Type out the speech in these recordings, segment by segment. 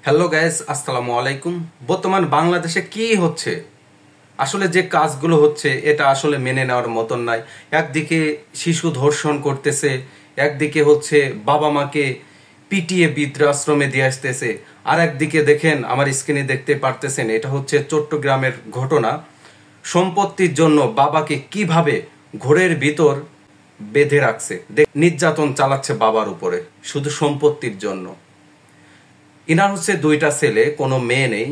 Hello guys, আসসালামু আলাইকুম। বর্তমান বাংলাদেশে কি হচ্ছে, আসলে যে কাজগুলো হচ্ছে এটা আসলে মেনে নেওয়ার মতন নাই। একদিকে শিশু ধর্ষণ করতেছে, একদিকে হচ্ছে বাবা মাকে পিটিয়ে বৃদ্ধাশ্রমে দিয়ে আসতেছে, আর একদিকে দেখেন আমার স্ক্রিনে দেখতে পারতেছেন, এটা হচ্ছে চট্টগ্রামের ঘটনা। সম্পত্তির জন্য বাবাকে কিভাবে ঘোরের ভিতর বেঁধে রাখছে, নির্যাতন চালাচ্ছে বাবার উপরে শুধু সম্পত্তির জন্য। ইনার হচ্ছে দুইটা ছেলে, কোনো মেয়ে নেই।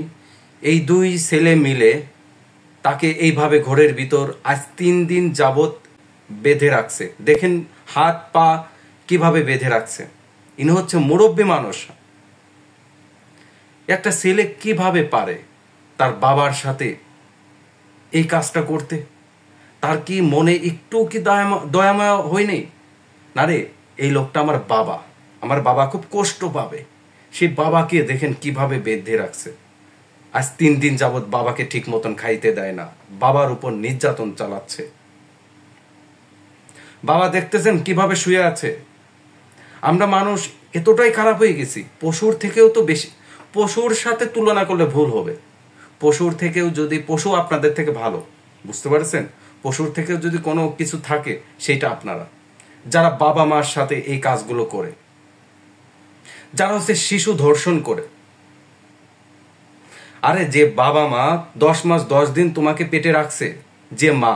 এই দুই ছেলে মিলে তাকে এইভাবে ঘরের ভিতর আজ 3 দিন যাবত বেঁধে রাখছে। দেখেন হাত পা কিভাবে বেঁধে রাখছে। ইনি হচ্ছে মুরব্বী মানুষ। একটা ছেলে কিভাবে পারে তার বাবার সাথে এই কাজটা করতে? তার কি মনে একটু কি দয়াময় হয়নি? না রে, এই লোকটা আমার বাবা, আমার বাবা খুব কষ্ট পাবে। সেই বাবাকে দেখেন কিভাবে বেঁধে রাখছে। আজ 3 দিন যাবত বাবাকে ঠিক মতন খাইতে দেয় না, বাবার উপর নির্যাতন চালাচ্ছে। বাবা দেখতেছেন কিভাবে শুয়ে আছে। আমরা মানুষ এতটাই খারাপ হয়ে গেছি, পশুর থেকেও তো বেশি। পশুর সাথে তুলনা করলে ভুল হবে। পশুর থেকেও যদি, পশু আপনাদের থেকে ভালো, বুঝতে পারছেন? পশুর থেকেও যদি কোনো কিছু থাকে সেটা আপনারা, যারা বাবা মার সাথে এই কাজগুলো করে, যারা হচ্ছে শিশু ধর্ষণ করে। আরে যে বাবা মা 10 মাস 10 দিন তোমাকে পেটে রাখছে, যে মা,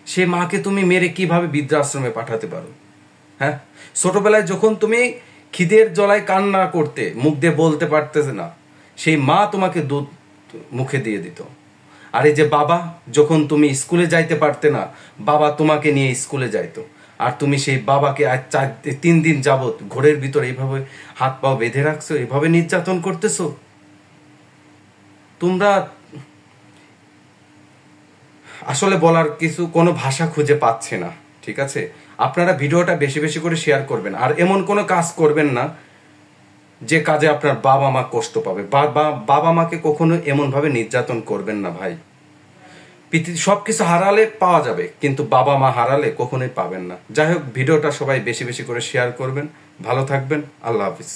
সে মাকে তুমি মেরে কিভাবে বৃদ্ধাশ্রমে পাঠাতে পারো? হ্যাঁ, ছোটবেলায় যখন তুমি খিদের জ্বালায় কান্না করতে, মুখ দিয়ে বলতে পারতেছে না, সেই মা তোমাকে দুধ মুখে দিয়ে দিত। আর এই যে বাবা, যখন তুমি স্কুলে যাইতে পারতে না, বাবা তোমাকে নিয়ে স্কুলে যাইতো। আর তুমি সেই বাবাকে আজ 3 দিন যাবত ঘরের ভিতরে এইভাবে হাত পা বেঁধে রাখছো, এইভাবে নির্যাতন করতেছো। তোমরা আসলে বলার কিছু কোনো ভাষা খুঁজে পাচ্ছে না। ঠিক আছে, আপনারা ভিডিওটা বেশি বেশি করে শেয়ার করবেন, আর এমন কোনো কাজ করবেন না যে কাজে আপনার বাবা মা কষ্ট পাবে। বাবা মাকে কখনো এমন ভাবে নির্যাতন করবেন না ভাই। সবকিছু হারালে পাওয়া যাবে, কিন্তু বাবা মা হারালে কখনোই পাবেন না। যাই হোক, ভিডিওটা সবাই বেশি বেশি করে শেয়ার করবেন। ভালো থাকবেন। আল্লাহ হাফিজ।